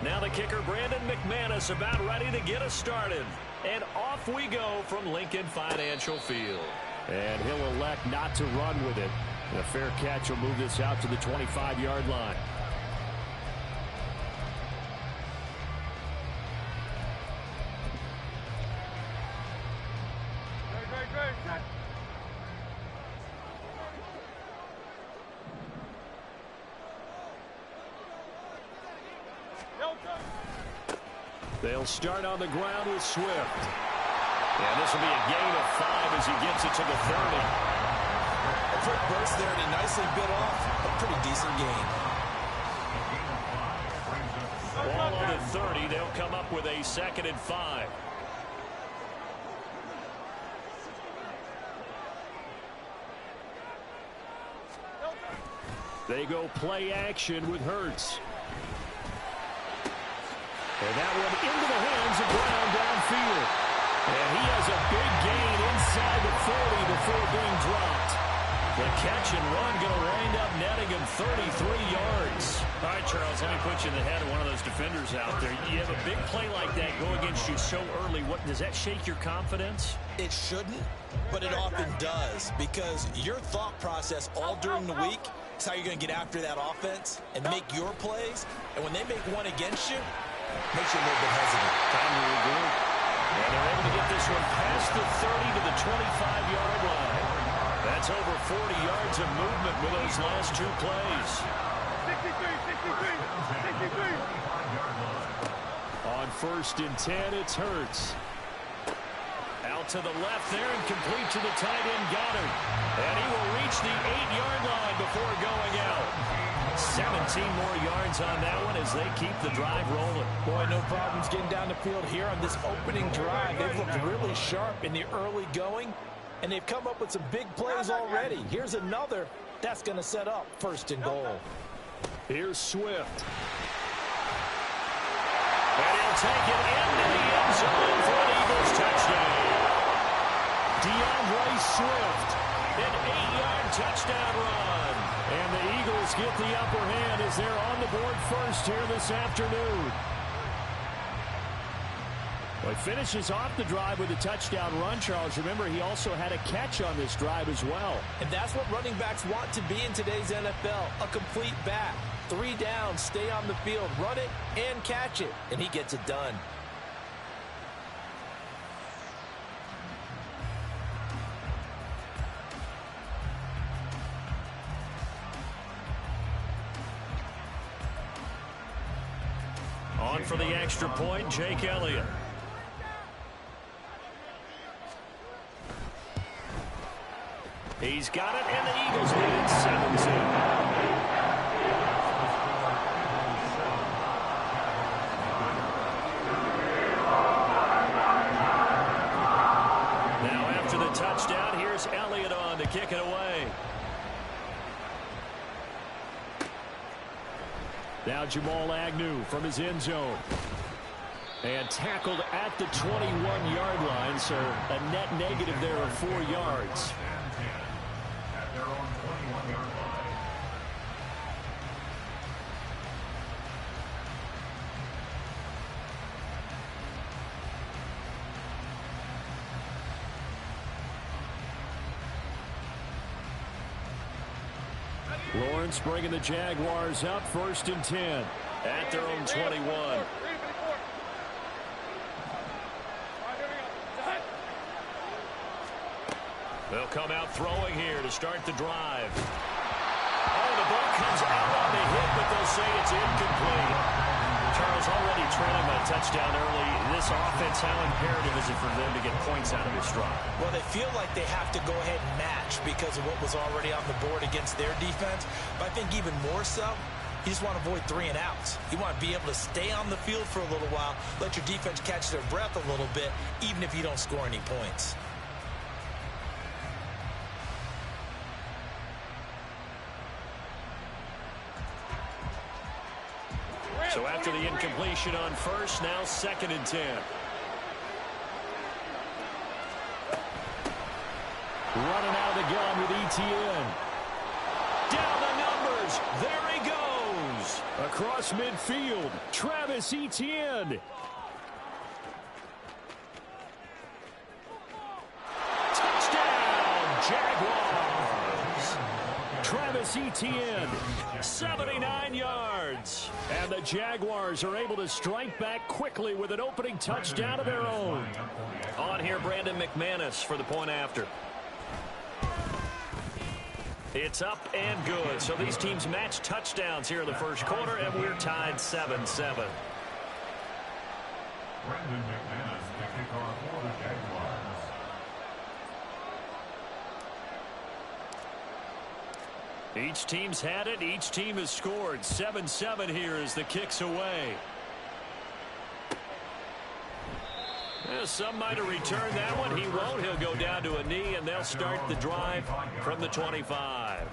Now the kicker, Brandon McManus, about ready to get us started. And off we go from Lincoln Financial Field. And he'll elect not to run with it. And a fair catch will move this out to the 25-yard line. They'll start on the ground with Swift. And this will be a gain of 5 as he gets it to the 30. A quick burst there, and he nicely bit off a pretty decent gain. Ball on the 30. They'll come up with a 2nd and 5. They go play action with Hurts. And that one into the hands of Brown downfield. And he has a big gain inside the 40 before being dropped. The catch and run going to wind up netting him 33 yards. All right, Charles, let me put you in the head of one of those defenders out there. You have a big play like that go against you so early. What does that shake your confidence? It shouldn't, but it often does, because your thought process all during the week is how you're going to get after that offense and make your plays. And when they make one against you, makes you a little bit hesitant. Time to regroup. And they're able to get this one past the 30 to the 25-yard line. That's over 40 yards of movement with those last 2 plays. 63. On 1st and 10, it's Hurts. Out to the left there and complete to the tight end Goddard. And he will reach the 8-yard line before going out. 17 more yards on that one as they keep the drive rolling. Boy, no problems getting down the field here on this opening drive. They've looked really sharp in the early going, and they've come up with some big plays already. Here's another that's going to set up 1st and goal. Here's Swift. And he'll take it into the end zone for an Eagles touchdown. DeAndre Swift, an 8-yard touchdown run. And the Eagles get the upper hand as they're on the board first here this afternoon. Well, he finishes off the drive with a touchdown run, Charles. Remember, he also had a catch on this drive as well. And that's what running backs want to be in today's NFL, a complete back. 3 down, stay on the field, run it, and catch it. And he gets it done. On for the extra point, Jake Elliott. He's got it, and the Eagles lead it 7-2. Now after the touchdown, here's Elliott on to kick it away. Now Jamal Agnew from his end zone. And tackled at the 21-yard line, so a net negative there of 4 yards. Lawrence bringing the Jaguars up 1st and 10 at their own 21. They'll come out throwing here to start the drive. Oh, the ball comes out on the hit, but they'll say it's incomplete. Charles, already trailing by a touchdown early. This offense, how imperative is it for them to get points out of this drive? Well, they feel like they have to go ahead and match because of what was already on the board against their defense. But I think even more so, you just want to avoid 3 and outs. You want to be able to stay on the field for a little while, let your defense catch their breath a little bit, even if you don't score any points. So after the incompletion on 1st, now 2nd and 10. Running out of the gun with ETN. Down the numbers. There he goes. throws. Across midfield, Travis Etienne. Touchdown, Jaguars. Travis Etienne, 79 yards. And the Jaguars are able to strike back quickly with an opening touchdown of their own. On here, Brandon McManus for the point after. It's up and good. So these teams match touchdowns here in the first quarter, and we're tied 7-7. Brandon McManus, the kickoff for the Jaguars. Each team's had it. Each team has scored. 7-7 here as the kick's away. Some might have returned that one. He won't. He'll go down to a knee, and they'll start the drive from the 25.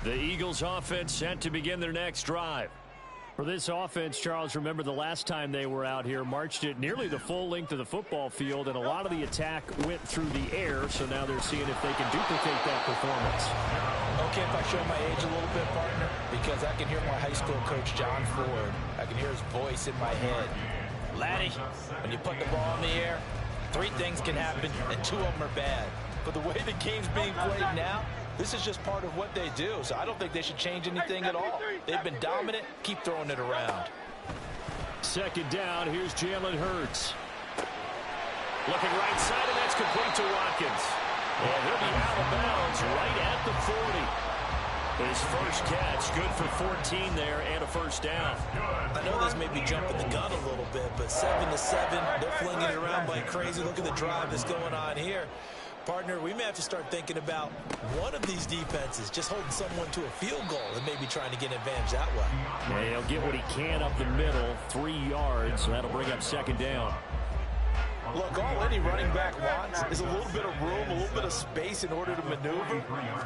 The Eagles offense set to begin their next drive. For this offense, Charles, remember the last time they were out here, marched it nearly the full length of the football field, and a lot of the attack went through the air, so now they're seeing if they can duplicate that performance. Okay, if I show my age a little bit, partner, because I can hear my high school coach, John Ford. I can hear his voice in my head. Laddie, when you put the ball in the air, 3 things can happen, and 2 of them are bad. But the way the game's being played now, this is just part of what they do, so I don't think they should change anything at all. They've been dominant. Keep throwing it around. Second down, here's Jalen Hurts. Looking right side, and that's complete to Watkins. And he'll be out of bounds right at the 40. His first catch, good for 14 there and a first down. I know this may be jumping the gun a little bit, but 7-7, they're flinging it around like crazy. Look at the drive that's going on here. Partner, we may have to start thinking about one of these defenses just holding someone to a field goal and maybe trying to get an advantage that way. Yeah, he'll get what he can up the middle, 3 yards. That'll bring up second down. Look, all any running back wants is a little bit of room, a little bit of space in order to maneuver,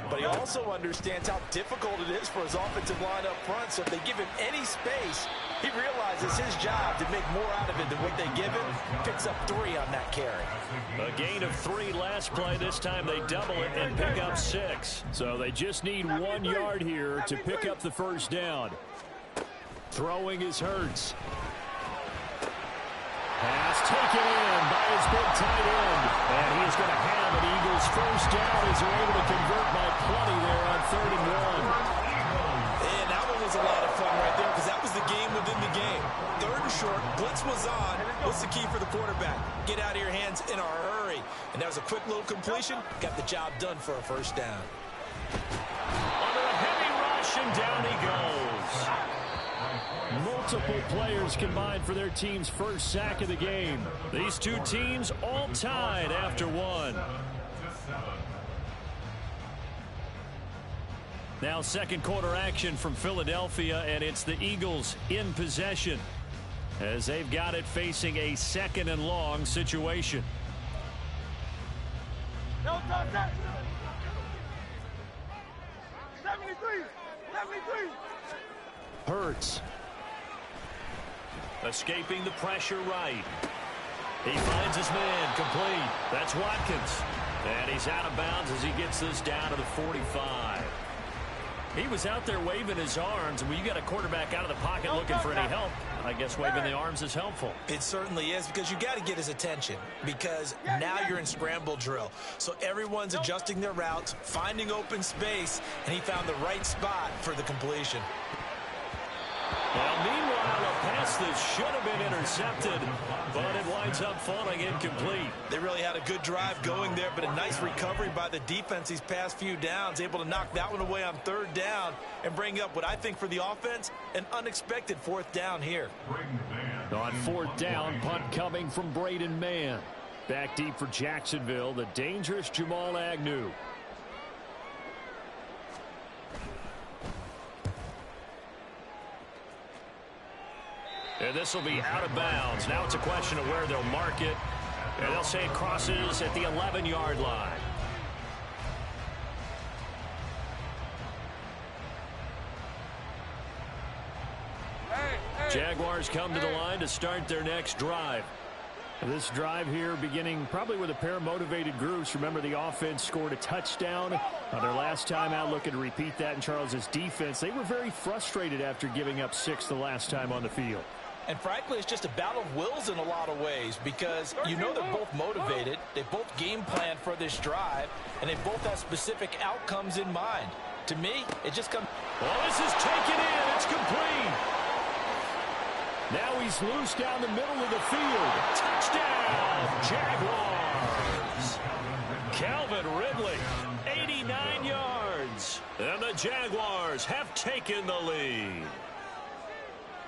but he also understands how difficult it is for his offensive line up front, so if they give him any space, he realizes his job to make more out of it than what they give him, picks up 3 on that carry. A gain of 3 last play. This time they double it and pick up 6. So they just need 1 yard here to pick up the first down. Throwing is Hurts. Pass taken in by his big tight end. And he is going to have an Eagles first down as they're able to convert by plenty there on 3rd and 1. And that one was a lot of fun right there because that was the game within the game. 3rd and short, blitz was on. What's the key for the quarterback? Get out of your hands in a hurry. And that was a quick little completion. Got the job done for a first down. Under a heavy rush, and down he goes. Multiple players combined for their team's first sack of the game. These 2 teams all tied after 1. Now second quarter action from Philadelphia, and it's the Eagles in possession as they've got it facing a 2nd and long situation. No, 73. Hurts. Escaping the pressure right. He finds his man complete. That's Watkins. And he's out of bounds as he gets this down to the 45. He was out there waving his arms, and when you got a quarterback out of the pocket looking for any help, I guess waving the arms is helpful. It certainly is, because you got to get his attention, because now you're in scramble drill. So everyone's adjusting their routes, finding open space, and he found the right spot for the completion. Well, meanwhile, a pass that should have been intercepted, but it winds up falling incomplete. They really had a good drive going there, but a nice recovery by the defense these past few downs, able to knock that one away on 3rd down and bring up what I think for the offense, an unexpected 4th down here. On 4th down, punt coming from Braden Mann. Back deep for Jacksonville, the dangerous Jamal Agnew. And this will be out of bounds. Now it's a question of where they'll mark it. And they'll say it crosses at the 11-yard line. Jaguars come to the line to start their next drive. This drive here beginning probably with a pair of motivated groups. Remember, the offense scored a touchdown on their last time out, looking to repeat that in Charles's defense. They were very frustrated after giving up 6 the last time on the field. And frankly, it's just a battle of wills in a lot of ways because you know they're both motivated. They both game plan for this drive, and they both have specific outcomes in mind. To me, it just comes... Well, this is taken in. It's complete. Now he's loose down the middle of the field. Touchdown, Jaguars. Calvin Ridley, 89 yards. And the Jaguars have taken the lead.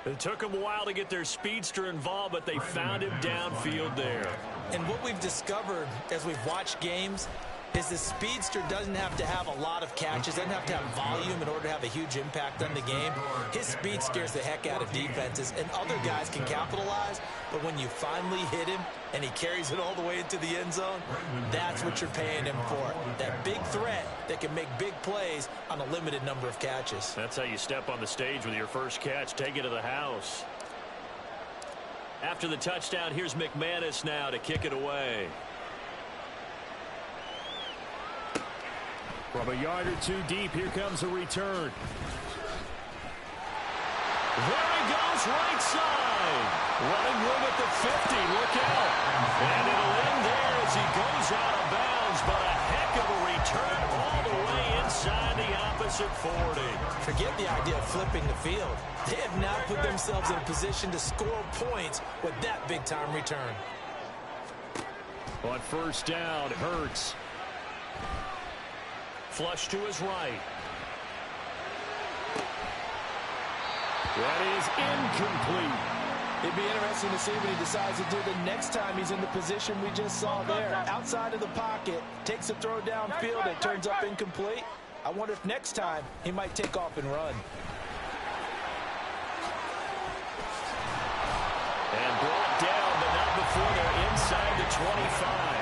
It took them a while to get their speedster involved, but they found him downfield there. And what we've discovered as we've watched games is the speedster doesn't have to have a lot of catches, doesn't have to have volume in order to have a huge impact on the game. His speed scares the heck out of defenses, and other guys can capitalize, but when you finally hit him and he carries it all the way into the end zone, that's what you're paying him for. That big threat that can make big plays on a limited number of catches. That's how you step on the stage with your first catch. Take it to the house. After the touchdown, here's McManus now to kick it away. From a yard or two deep, here comes a return. There he goes, right side. Running room at the 50. Look out. And it'll end there as he goes out of bounds, but a heck of a return all the way inside the opposite 40. Forget the idea of flipping the field. They have now put themselves in a position to score points with that big-time return. On first down, Hurts. Flush to his right. That is incomplete. It'd be interesting to see what he decides to do the next time he's in the position we just saw there. Outside of the pocket, takes a throw downfield, it turns up incomplete. I wonder if next time he might take off and run. And brought down, but not before they're inside the 25.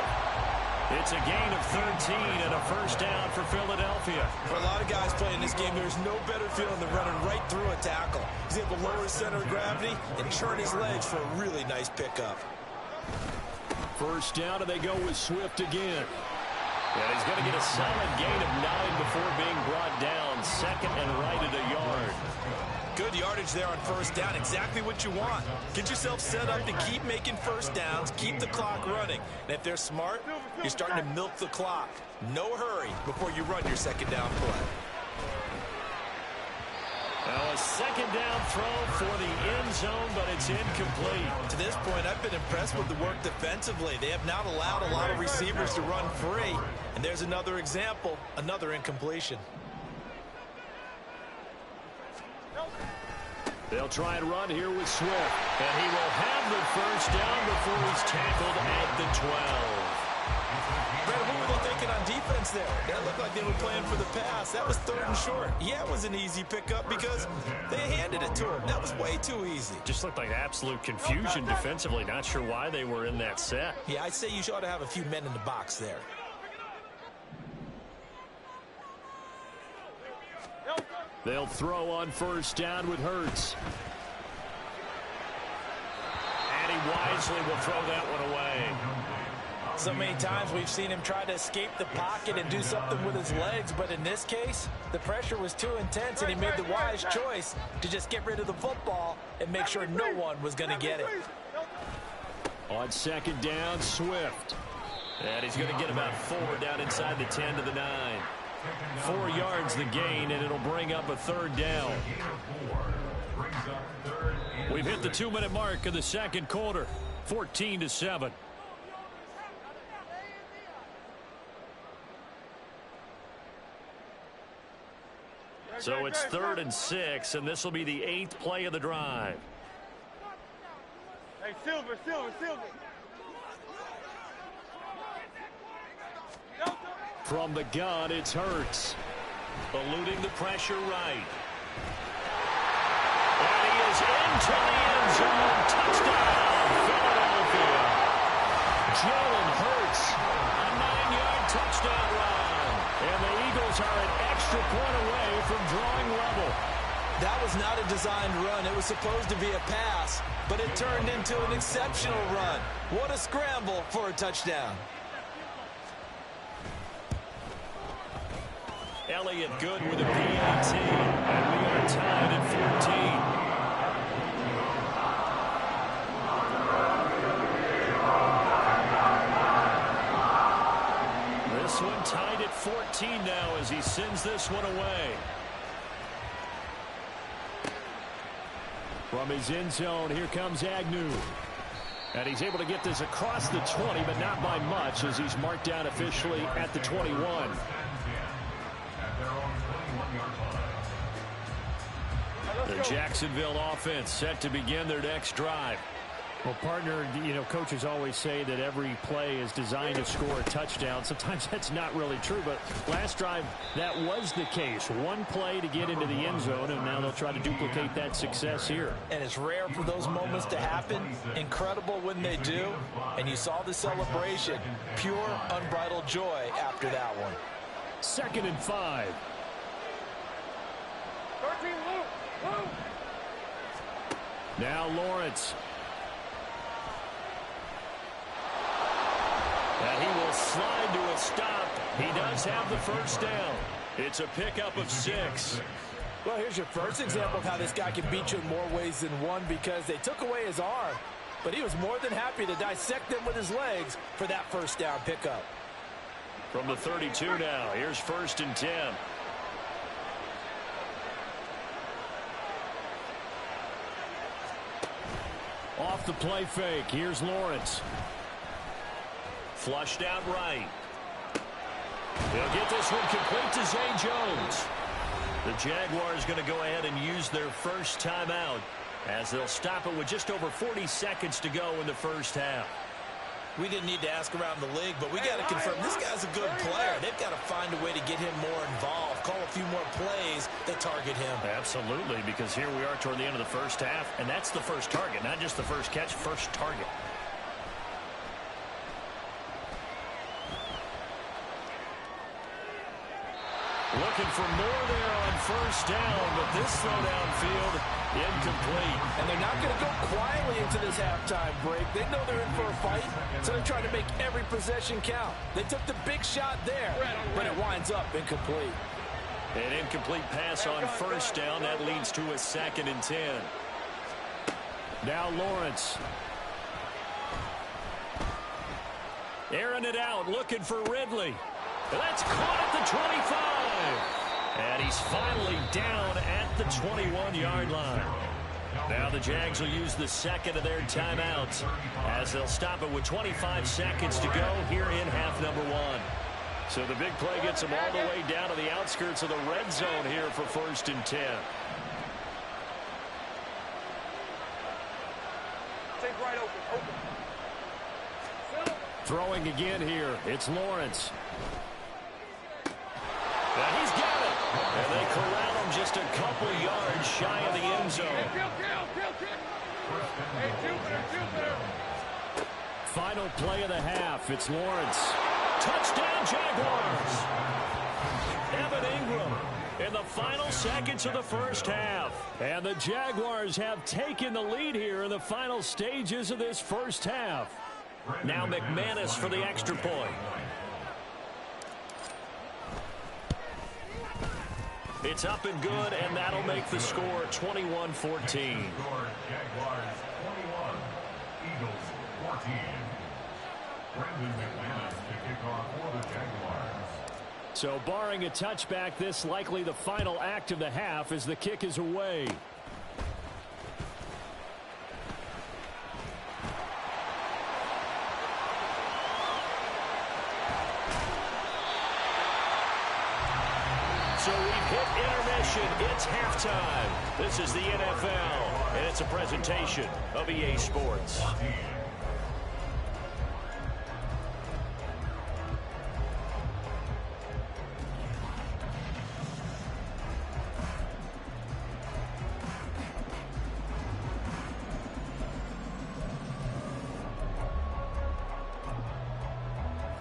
It's a gain of 13 and a first down for Philadelphia. For a lot of guys playing this game, there's no better feeling than running right through a tackle. He's able to lower his center of gravity and turn his legs for a really nice pickup. First down, and they go with Swift again. And he's going to get a solid gain of 9 before being brought down. Second and right at a yard. Good yardage there on first down. Exactly what you want. Get yourself set up to keep making first downs, keep the clock running. And if they're smart, you're starting to milk the clock. No hurry before you run your second down play. Now a second down throw for the end zone, but it's incomplete. To this point, I've been impressed with the work defensively. They have not allowed a lot of receivers to run free. And there's another example, another incompletion. They'll try and run here with Swift. And he will have the first down before he's tackled at the 12. Brad, what were they thinking on defense there? That looked like they were playing for the pass. That was third and short. Yeah, it was an easy pickup because they handed it to him. That was way too easy. Just looked like absolute confusion defensively. Not sure why they were in that set. Yeah, I'd say you ought to have a few men in the box there. They'll throw on first down with Hurts. And he wisely will throw that one away. So many times we've seen him try to escape the pocket and do something with his legs, but in this case, the pressure was too intense and he made the wise choice to just get rid of the football and make sure no one was going to get it. On second down, Swift. And he's going to get about 4 down inside the 10 to the 9. 4 yards the gain, and it'll bring up a third down. We've hit the 2-minute mark of the second quarter, 14-7. So it's 3rd and 6, and this will be the 8th play of the drive. Hey, Silver. From the gun, it's Hurts. Eluding the pressure right. And he is into the end zone. Touchdown, Philadelphia. Jalen Hurts, a 9-yard touchdown run. And the Eagles are an extra point away from drawing level. That was not a designed run. It was supposed to be a pass, but it turned into an exceptional run. What a scramble for a touchdown. Elliott good with a PAT, and we are tied at 14. This one tied at 14 now as he sends this one away. From his end zone, here comes Agnew. And he's able to get this across the 20, but not by much as he's marked down officially at the 21. The Jacksonville offense set to begin their next drive. Well, partner, coaches always say that every play is designed to score a touchdown. Sometimes that's not really true, but last drive, that was the case. One play to get into the end zone, and now they'll try to duplicate that success here. And it's rare for those moments to happen. Incredible when they do. And you saw the celebration. Pure, unbridled joy after that one. 2nd and 5. 13, move. Now Lawrence. And he will slide to a stop. He does have the first down. It's a pickup of 6. Well, here's your first example of how this guy can beat you in more ways than one, because they took away his arm, but he was more than happy to dissect them with his legs for that first down pickup. From the 32 now, here's 1st and 10. Off the play fake, here's Lawrence. Flushed out right. They'll get this one complete to Zay Jones. The Jaguars going to go ahead and use their first timeout as they'll stop it with just over 40 seconds to go in the first half. We didn't need to ask around the league, but we got to confirm this guy's a good player. They've got to find a way to get him more involved, call a few more plays that target him. Absolutely, because here we are toward the end of the first half, and that's the first target, not just the first catch, first target. Looking for more there on first down, but this throw downfield, incomplete. And they're not going to go quietly into this halftime break. They know they're in for a fight, so they're trying to make every possession count. They took the big shot there, but it winds up incomplete. An incomplete pass on first down. That leads to a 2nd and 10. Now Lawrence. Airing it out, looking for Ridley. That's caught at the 25. And he's finally down at the 21-yard line. Now the Jags will use the 2nd of their timeouts as they'll stop it with 25 seconds to go here in half number 1. So the big play gets them all the way down to the outskirts of the red zone here for 1st and 10. Take right open. Throwing again here, it's Lawrence. And he's got it. And they corral him just a couple yards shy of the end zone. Hey, Jupiter. Final play of the half, it's Lawrence. Touchdown, Jaguars. Evan Ingram in the final seconds of the first half. And the Jaguars have taken the lead here in the final stages of this first half. Now McManus for the extra point. It's up and good, and that'll make the score 21-14. Jaguars 21, Eagles 14. Brandon McManus to kick off for the Jaguars. So barring a touchback, this likely the final act of the half as the kick is away. So we've hit intermission. It's halftime. This is the NFL, and it's a presentation of EA Sports.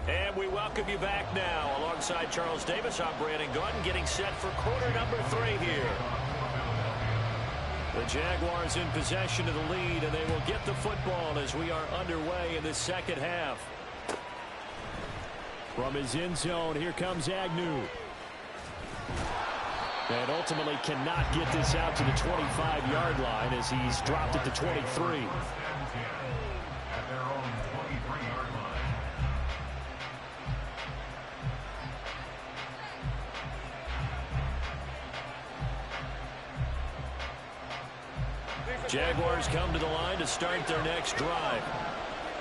And we welcome you back now. Alongside Charles Davis, I'm Brandon Gordon, getting set for quarter number 3 here. The Jaguars in possession of the lead, and they will get the football as we are underway in the second half. From his end zone, here comes Agnew. And ultimately cannot get this out to the 25-yard line as he's dropped it to 23. Jaguars come to the line to start their next drive.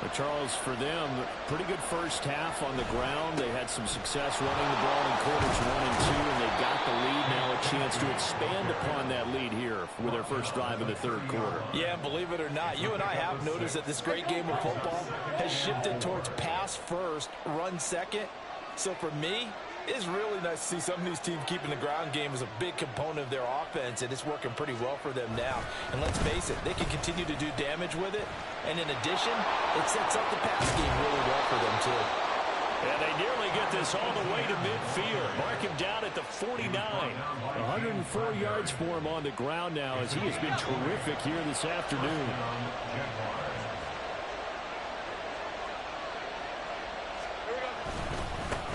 But Charles, for them, pretty good first half on the ground. They had some success running the ball in quarters 1 and 2, and they got the lead. Now a chance to expand upon that lead here with their first drive in the third quarter. Yeah, believe it or not, you and I have noticed that this great game of football has shifted towards pass first, run second. So for me, it's really nice to see some of these teams keeping the ground game as a big component of their offense, and it's working pretty well for them now. And let's face it, they can continue to do damage with it. And in addition, it sets up the pass game really well for them, too. And they nearly get this all the way to midfield. Mark him down at the 49. 104 yards for him on the ground now as he has been terrific here this afternoon.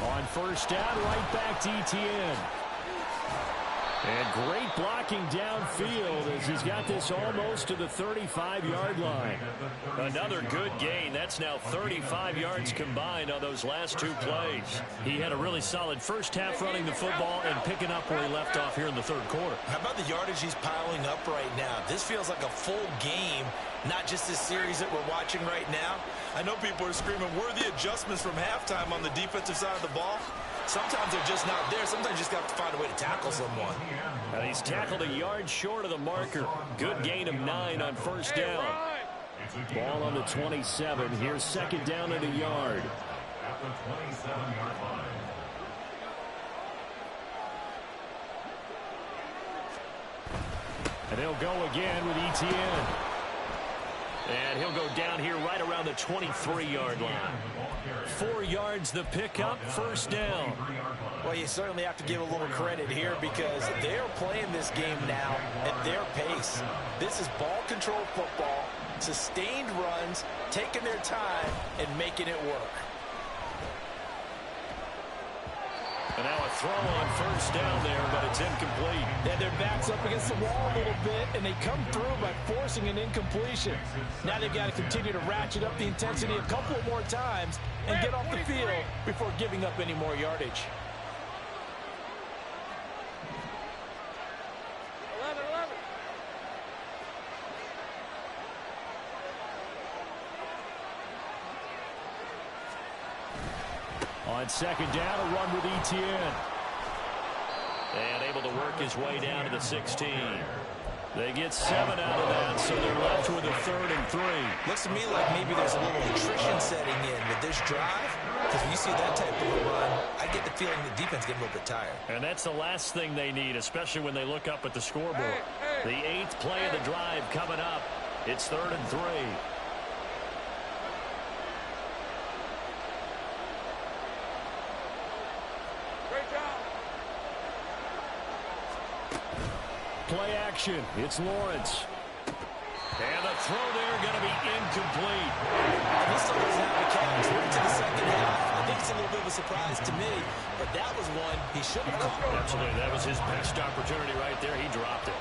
On first down, right back to Etienne. And great blocking downfield as he's got this almost to the 35-yard line. Another good gain. That's now 35 yards combined on those last two plays. He had a really solid first half running the football and picking up where he left off here in the third quarter. How about the yardage he's piling up right now? This feels like a full game, not just this series that we're watching right now. I know people are screaming, where are the adjustments from halftime on the defensive side of the ball? Sometimes they're just not there. Sometimes you just have to find a way to tackle someone. And he's tackled a yard short of the marker. Good gain of 9 on first down. Ball on the 27. Here's second down and a yard. At the 27-yard line. And they'll go again with Etienne. And he'll go down here right around the 23-yard line. 4 yards the pickup, first down. Well, you certainly have to give a little credit here because they're playing this game now at their pace. This is ball control football, sustained runs, taking their time, and making it work. And now a throw on first down there, but it's incomplete. Yeah, their back's up against the wall a little bit, and they come through by forcing an incompletion. Now they've got to continue to ratchet up the intensity a couple of more times and get off the field before giving up any more yardage. 11-11. On second down, a run with Etienne. And able to work his way down to the 16. They get 7 out of that, so they're left with a 3rd and 3. Looks to me like maybe there's a little attrition setting in with this drive. Because when you see that type of a run, I get the feeling the defense getting a little bit tired. And that's the last thing they need, especially when they look up at the scoreboard. The 8th play of the drive coming up. It's 3rd and 3. Play action. It's Lawrence. And the throw there going to be incomplete. He still doesn't have a catch. Moving to the second half. I think it's a little bit of a surprise to me, but that was one he should have caught. Absolutely. That was his best opportunity right there. He dropped it.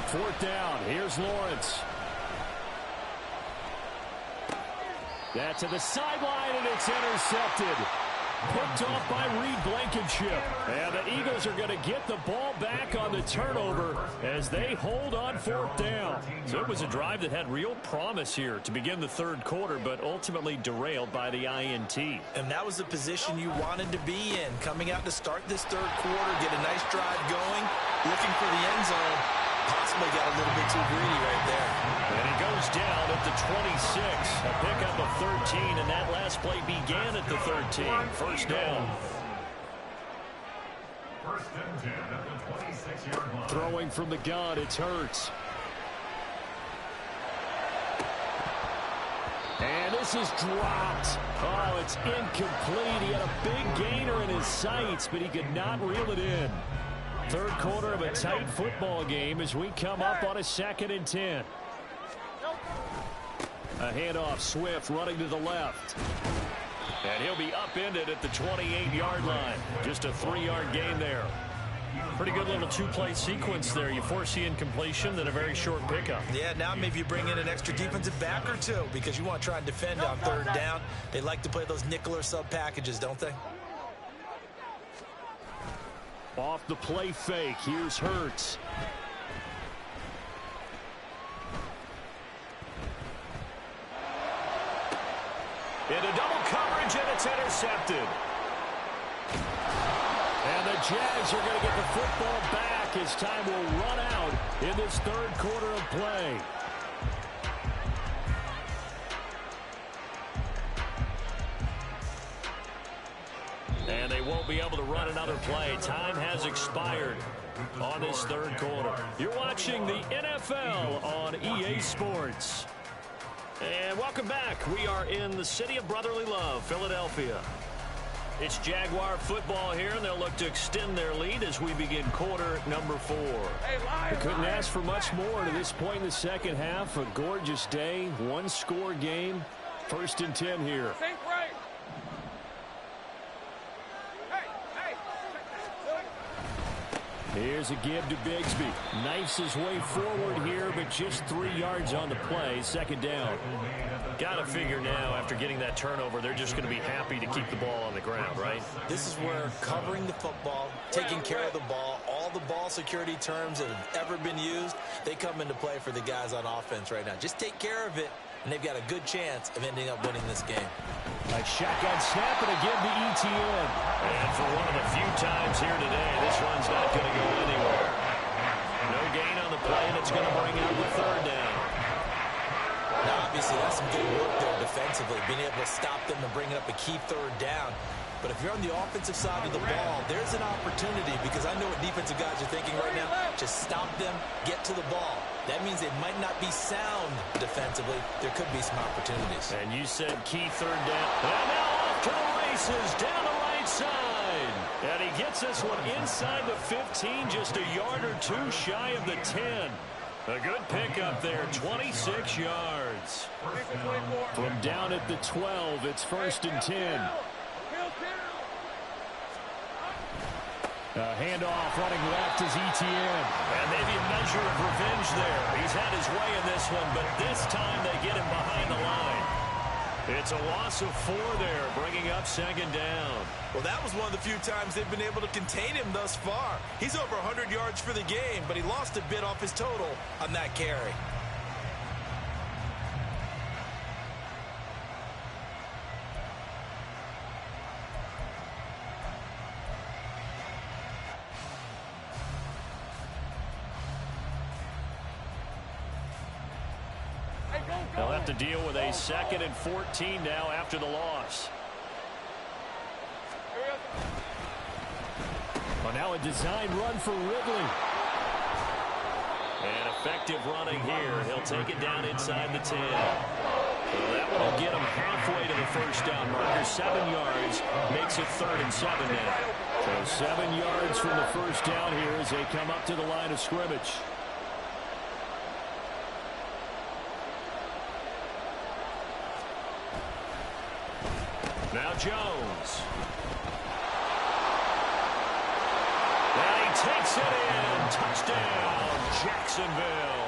Fourth down. Here's Lawrence. That's to the sideline, and it's intercepted. Picked off by Reed Blankenship. And the Eagles are going to get the ball back on the turnover as they hold on fourth down. So it was a drive that had real promise here to begin the third quarter, but ultimately derailed by the INT. And that was the position you wanted to be in. Coming out to start this third quarter, get a nice drive going, looking for the end zone. Possibly got a little bit too greedy right there. And he goes down at the 26. A pickup of 13, and that last play began at the 13. First down. First and 10 at the 26-yard line. Throwing from the gun, it's Hurts. And this is dropped. Oh, it's incomplete. He had a big gainer in his sights, but he could not reel it in. Third quarter of a tight football game as we come up on a 2nd and 10. A handoff, Swift running to the left. And he'll be upended at the 28-yard line. Just a 3-yard gain there. Pretty good little two-play sequence there. You force the incompletion, then a very short pickup. Yeah, now maybe you bring in an extra defensive back or two because you want to try and defend on 3rd down. They like to play those nickel or sub packages, don't they? Off the play fake. Here's Hurts. Into double coverage, and it's intercepted. And the Jags are going to get the football back as time will run out in this 3rd quarter of play. And they won't be able to run another play. Time has expired on this 3rd quarter. You're watching the NFL on EA Sports. And welcome back. We are in the city of brotherly love, Philadelphia. It's Jaguar football here, and they'll look to extend their lead as we begin quarter number 4. I couldn't ask for much more to this point in the second half. A gorgeous day, 1-score game. 1st and 10 here. Think right. Here's a give to Bigsby. Knifes his way forward here, but just 3 yards on the play. 2nd down. Got to figure now, after getting that turnover, they're just going to be happy to keep the ball on the ground, right? This is where covering the football, taking care of the ball, all the ball security terms that have ever been used, they come into play for the guys on offense right now. Just take care of it, and they've got a good chance of ending up winning this game. A shotgun snap and a give to ETN. And for one of the few times here today, this one's not going to go anywhere. No gain on the play, and it's going to bring out the 3rd down. Now, obviously, that's some good work there defensively, being able to stop them and bringing up a key 3rd down. But if you're on the offensive side of the ball, there's an opportunity, because I know what defensive guys are thinking right now. Just stop them, get to the ball. That means they might not be sound defensively. There could be some opportunities. And you said key 3rd down. And now off to the races down the right side. And he gets this one inside the 15, just a yard or 2 shy of the 10. A good pickup there, 26 yards. From down at the 12, it's 1st and 10. A handoff running left is ETN. And maybe a measure of revenge there. He's had his way in this one, but this time they get him behind the line. It's a loss of 4 there, bringing up 2nd down. Well, that was one of the few times they've been able to contain him thus far. He's over 100 yards for the game, but he lost a bit off his total on that carry. They'll have to deal with a 2nd and 14 now after the loss. Well, now a design run for Ridley. And effective running here. He'll take it down inside the 10. Well, that one will get him halfway to the 1st down marker. 7 yards makes it 3rd and 7 now. So 7 yards from the 1st down here as they come up to the line of scrimmage. Now Jones. And he takes it in. Touchdown, Jacksonville.